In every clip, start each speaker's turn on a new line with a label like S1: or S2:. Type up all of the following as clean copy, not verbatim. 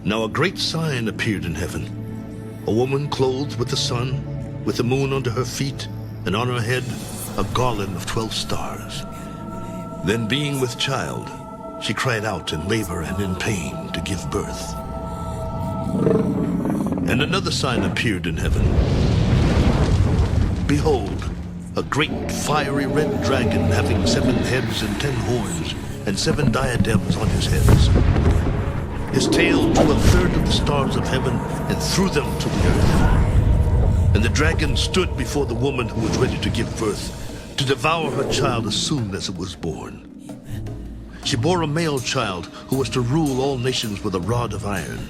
S1: Now a great sign appeared in heaven, a woman clothed with the sun, with the moon under her feet, and on her head a garland of 12 stars. Then being with child, she cried out in labor and in pain to give birth. And another sign appeared in heaven. Behold, a great fiery red dragon having 7 heads and 10 horns, and 7 diadems on his heads. His tail drew 1/3 of the stars of heaven and threw them to the earth. And the dragon stood before the woman who was ready to give birth, to devour her child as soon as it was born. She bore a male child who was to rule all nations with a rod of iron,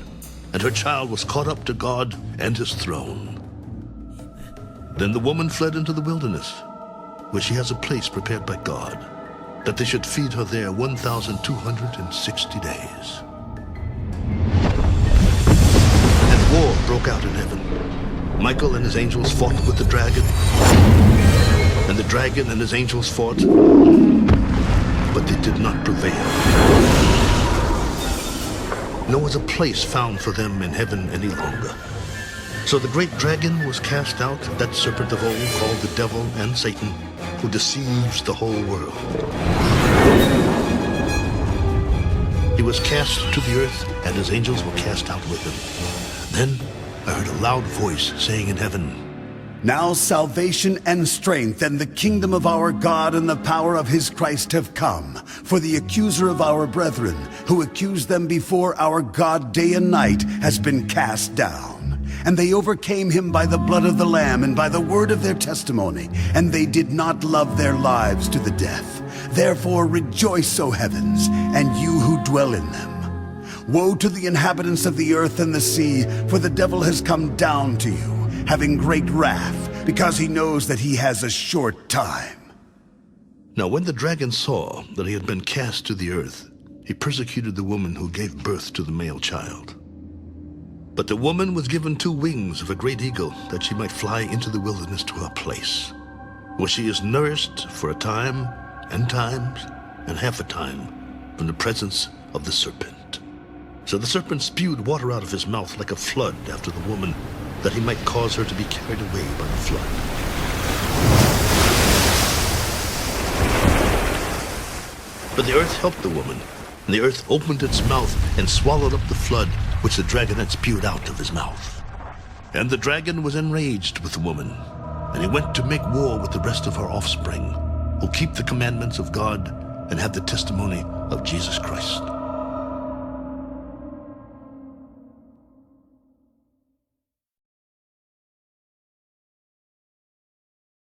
S1: and her child was caught up to God and his throne. Then the woman fled into the wilderness, where she has a place prepared by God, that they should feed her there 1,260 days. War broke out in heaven. Michael and his angels fought with the dragon, and the dragon and his angels fought, but they did not prevail. Nor was a place found for them in heaven any longer. So the great dragon was cast out, that serpent of old called the devil and Satan, who deceives the whole world. He was cast to the earth, and his angels were cast out with him. Then I heard a loud voice saying in heaven,
S2: "Now salvation and strength and the kingdom of our God and the power of his Christ have come. For the accuser of our brethren, who accused them before our God day and night, has been cast down. And they overcame him by the blood of the Lamb and by the word of their testimony, and they did not love their lives to the death. Therefore rejoice, O heavens, and you who dwell in them. Woe to the inhabitants of the earth and the sea, for the devil has come down to you, having great wrath, because he knows that he has a short time."
S1: Now when the dragon saw that he had been cast to the earth, he persecuted the woman who gave birth to the male child. But the woman was given 2 wings of a great eagle, that she might fly into the wilderness to a place, where she is nourished for a time, and times, and half a time, from the presence of the serpent. So the serpent spewed water out of his mouth like a flood after the woman, that he might cause her to be carried away by the flood. But the earth helped the woman, and the earth opened its mouth and swallowed up the flood which the dragon had spewed out of his mouth. And the dragon was enraged with the woman, and he went to make war with the rest of her offspring, who keep the commandments of God and have the testimony of Jesus Christ.